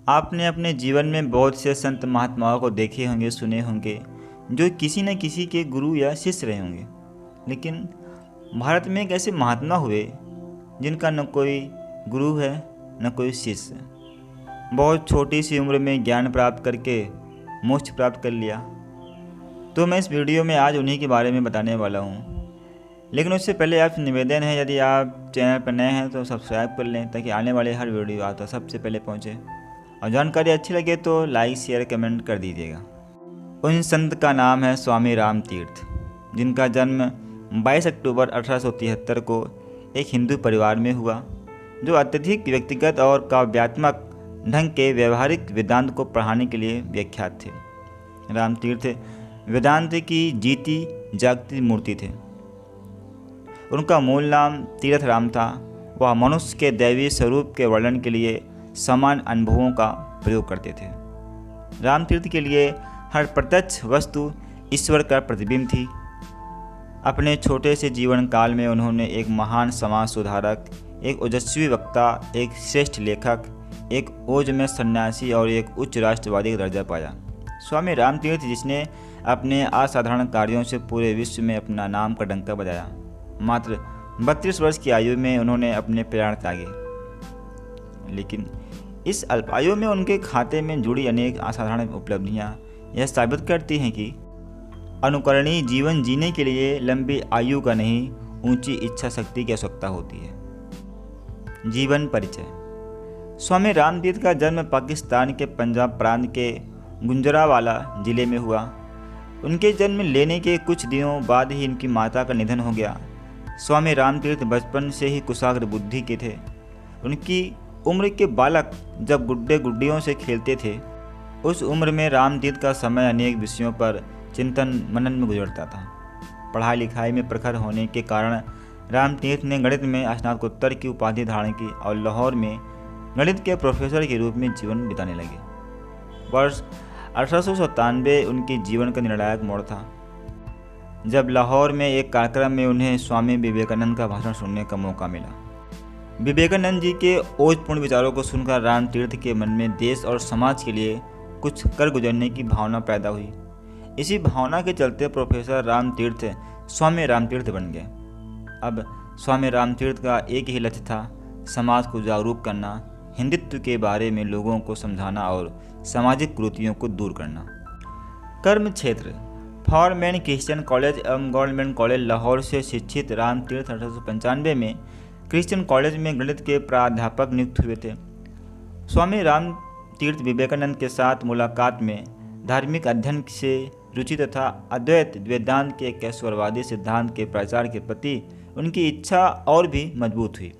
आपने अपने जीवन में बहुत से संत महात्माओं को देखे होंगे, सुने होंगे, जो किसी न किसी के गुरु या शिष्य रहे होंगे। लेकिन भारत में एक ऐसे महात्मा हुए जिनका न कोई गुरु है न कोई शिष्य। बहुत छोटी सी उम्र में ज्ञान प्राप्त करके मोक्ष प्राप्त कर लिया। तो मैं इस वीडियो में आज उन्हीं के बारे में बताने वाला हूँ। लेकिन उससे पहले आपसे निवेदन है, यदि आप चैनल पर नए हैं तो सब्सक्राइब कर लें ताकि आने वाले हर वीडियो आता सबसे पहले पहुँचे। और जानकारी अच्छी लगे तो लाइक शेयर कमेंट कर दीजिएगा। उन संत का नाम है स्वामी राम तीर्थ, जिनका जन्म 22 अक्टूबर 1873 को एक हिंदू परिवार में हुआ, जो अत्यधिक व्यक्तिगत और काव्यात्मक ढंग के व्यवहारिक वेदांत को पढ़ाने के लिए विख्यात थे। राम तीर्थ वेदांत की जीती जागती मूर्ति थे। उनका मूल नाम तीर्थ राम था। वह मनुष्य के दैवीय स्वरूप के वर्णन के लिए समान अनुभवों का प्रयोग करते थे। राम तीर्थ के लिए हर प्रत्यक्ष वस्तु ईश्वर का प्रतिबिंब थी। अपने छोटे से जीवन काल में उन्होंने एक महान समाज सुधारक, एक ओजस्वी वक्ता, एक श्रेष्ठ लेखक, एक ओजमेय सन्यासी और एक उच्च राष्ट्रवादी का दर्जा पाया। स्वामी राम तीर्थ, जिसने अपने असाधारण कार्यों से पूरे विश्व में अपना नाम का डंका बजाया, मात्र 32 वर्ष की आयु में उन्होंने अपने प्राण त्यागे। लेकिन इस अल्पायु में उनके खाते में जुड़ी अनेक असाधारण उपलब्धियां यह साबित करती हैं कि अनुकरणीय जीवन जीने के लिए लंबी आयु का नहीं, ऊंची इच्छा शक्ति की आवश्यकता होती है। जीवन परिचय। स्वामी राम तीर्थ का जन्म पाकिस्तान के पंजाब प्रांत के गुजरांवाला जिले में हुआ। उनके जन्म लेने के कुछ दिनों बाद ही इनकी माता का निधन हो गया। स्वामी राम तीर्थ बचपन से ही कुशाग्र बुद्धि के थे। उनकी उम्र के बालक जब गुड्डे गुड्डियों से खेलते थे, उस उम्र में राम तीर्थ का समय अनेक विषयों पर चिंतन मनन में गुजरता था। पढ़ाई लिखाई में प्रखर होने के कारण राम तीर्थ ने गणित में स्नातकोत्तर की उपाधि धारण की और लाहौर में गणित के प्रोफेसर के रूप में जीवन बिताने लगे। वर्ष 1897 उनके जीवन का निर्णायक मोड़ था, जब लाहौर में एक कार्यक्रम में उन्हें स्वामी विवेकानंद का भाषण सुनने का मौका मिला। विवेकानंद जी के ओजपूर्ण विचारों को सुनकर राम तीर्थ के मन में देश और समाज के लिए कुछ कर गुजरने की भावना पैदा हुई। इसी भावना के चलते प्रोफेसर राम तीर्थ स्वामी राम तीर्थ बन गए। अब स्वामी राम तीर्थ का एक ही लक्ष्य था, समाज को जागरूक करना, हिंदुत्व के बारे में लोगों को समझाना और सामाजिक कुरीतियों को दूर करना। कर्म क्षेत्र। फॉरमैन क्रिश्चियन कॉलेज एवं गवर्नमेंट कॉलेज लाहौर से शिक्षित राम तीर्थ 1895 में क्रिश्चियन कॉलेज में गणित के प्राध्यापक नियुक्त हुए थे। स्वामी राम तीर्थ विवेकानंद के साथ मुलाकात में धार्मिक अध्ययन से रुचि तथा अद्वैत वेदांत के कैश्वरवादी सिद्धांत के प्रचार के प्रति उनकी इच्छा और भी मजबूत हुई।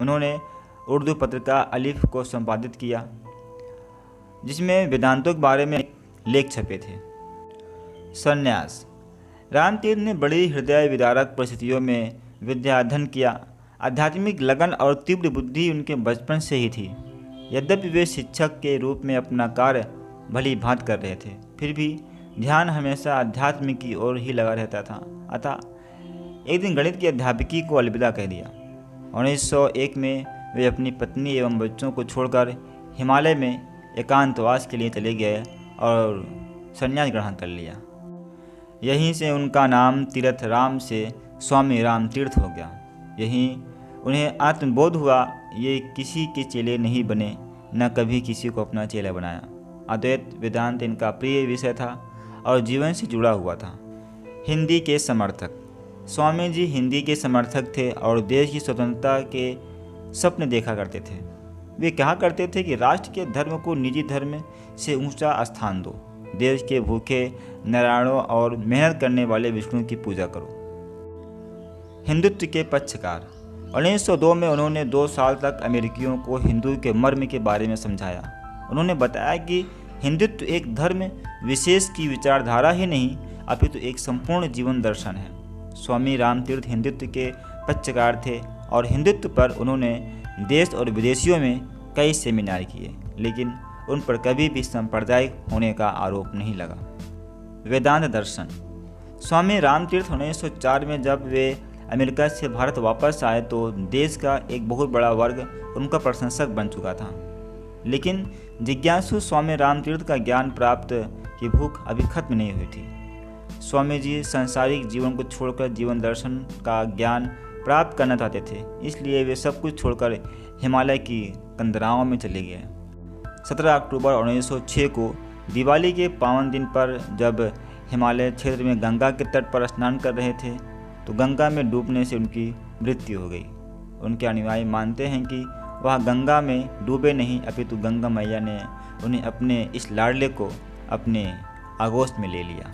उन्होंने उर्दू पत्रिका अलिफ को संपादित किया, जिसमें वेदांतों के बारे में लेख छपे थे। संन्यास। राम तीर्थ ने बड़ी हृदय विदारक परिस्थितियों में विद्या अध्ययन किया। आध्यात्मिक लगन और तीव्र बुद्धि उनके बचपन से ही थी। यद्यपि वे शिक्षक के रूप में अपना कार्य भली भांति कर रहे थे, फिर भी ध्यान हमेशा अध्यात्म की ओर ही लगा रहता था। अतः एक दिन गणित की अध्यापिकी को अलविदा कह दिया। 1901 में वे अपनी पत्नी एवं बच्चों को छोड़कर हिमालय में एकांतवास के लिए चले गए और संन्यास ग्रहण कर लिया। यहीं से उनका नाम तीर्थ राम से स्वामी राम तीर्थ हो गया। यहीं उन्हें आत्मबोध हुआ, ये किसी के चेले नहीं बने, न कभी किसी को अपना चेला बनाया। अद्वैत वेदांत इनका प्रिय विषय था और जीवन से जुड़ा हुआ था। हिंदी के समर्थक। स्वामी जी हिंदी के समर्थक थे और देश की स्वतंत्रता के सपने देखा करते थे। वे कहा करते थे कि राष्ट्र के धर्म को निजी धर्म से ऊंचा स्थान दो, देश के भूखे नारायणों और मेहनत करने वाले विष्णु की पूजा करो। हिंदुत्व के पक्षकार। 1902 में उन्होंने 2 साल तक अमेरिकियों को हिंदू के मर्म के बारे में समझाया। उन्होंने बताया कि हिंदुत्व एक धर्म विशेष की विचारधारा ही नहीं, अपितु एक संपूर्ण जीवन दर्शन है। स्वामी राम तीर्थ हिंदुत्व के पक्षकार थे और हिंदुत्व पर उन्होंने देश और विदेशियों में कई सेमिनार किए, लेकिन उन पर कभी भी सांप्रदायिक होने का आरोप नहीं लगा। वेदांत दर्शन। स्वामी राम तीर्थ 1904 में जब वे अमेरिका से भारत वापस आए तो देश का एक बहुत बड़ा वर्ग उनका प्रशंसक बन चुका था, लेकिन जिज्ञासु स्वामी रामतीर्थ का ज्ञान प्राप्त की भूख अभी खत्म नहीं हुई थी। स्वामी जी सांसारिक जीवन को छोड़कर जीवन दर्शन का ज्ञान प्राप्त करना चाहते थे, इसलिए वे सब कुछ छोड़कर हिमालय की कंदराओं में चले गए। 17 अक्टूबर 1906 को दिवाली के पावन दिन पर जब हिमालय क्षेत्र में गंगा के तट पर स्नान कर रहे थे तो गंगा में डूबने से उनकी मृत्यु हो गई। उनके अनुयायी मानते हैं कि वह गंगा में डूबे नहीं, अपितु गंगा मैया ने उन्हें अपने इस लाडले को अपने आगोश में ले लिया।